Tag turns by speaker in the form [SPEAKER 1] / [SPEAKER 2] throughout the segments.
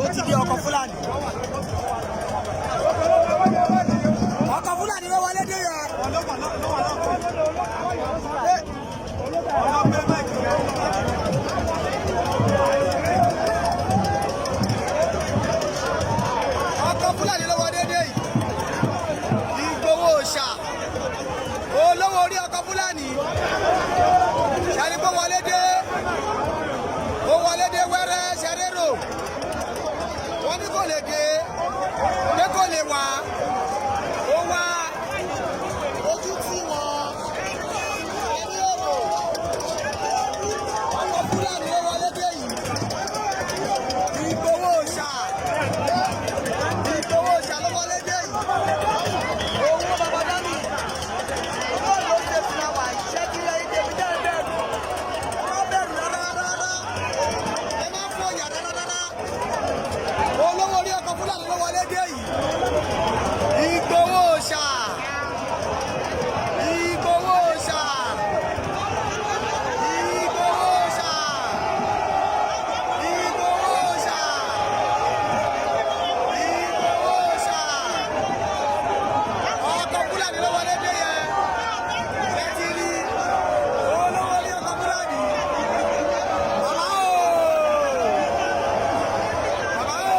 [SPEAKER 1] Ó ti di ọkọ̀ Fúlàní. Ọkọ̀ Fúlàní ló wọlé dé yẹn. Ọkọ̀ Fúlàní ló wọlé dé yìí. Ìgbòho Òòṣà. Olówó orí ọkọ̀ Fúlàní. Ṣàní kó wọlé dé. Ó wọlé dé wẹ́rẹ́ ṣẹ́rẹ́rò. Wọ́n ní kò lè dé. Pé kò lè wá. Ó wá. Ojú tí wọ́n. Ẹni èrò. Ọkọ̀ Fúlàní ló wọlé dé yìí. Ìgbòho Òòṣà. Ìgbòho Òòṣà ló wọlé dé yìí. Owó bàbá dání. Owó ló ṣe fúnra wà. Ṣé kí ẹ ìdè mi dẹ́rẹ́ bẹ́ẹ̀rù? Wọ́n bẹ̀rù rárá. Ẹ máa ń fọ ìyàrá rárá. Olówó orí ọkọ̀ Fúlàní ló wọlé dé yìí. Ìgbòho Òòṣà. Ìgbòho Òòṣà. Ìgbòho Òòṣà. Ìgbòho Òòṣà. Ìgbòho Òòṣà. Ọkọ̀ Fúlàní ló wọlé dé yẹn. Ẹ ti rí olówó orí ọkọ̀ Fúlàní. Bàbá o. Bàbá o.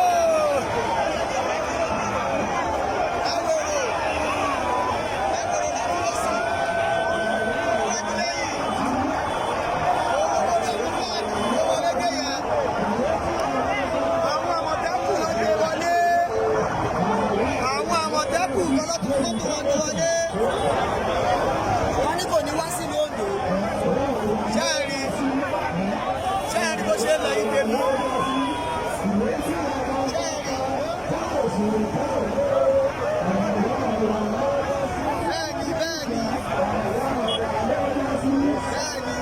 [SPEAKER 1] Wọ́n ní kò ní wá sí Oǹdó. Ṣé ẹ rí bó ṣe ń lọ ìgbé mú? Ṣé ẹ rí? Bẹ́ẹ̀ni. Bẹ́ẹ̀ni.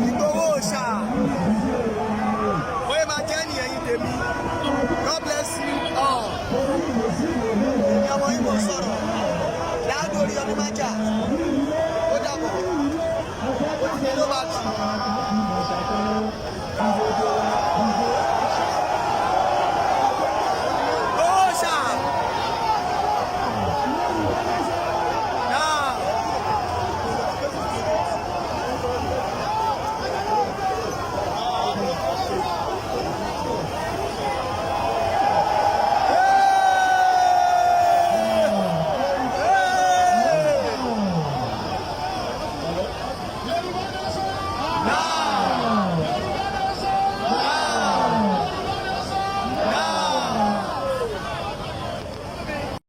[SPEAKER 1] Ìgbòho Òòṣà. Bóyá máa jẹ́ ní ẹ̀yin tèmi. God bless you all. Ní ọmọ Ìgbò sọ̀rọ̀. Dáàbò orí ọdún májà. Ó dàbọ̀. Ó ti ní ló bá tù.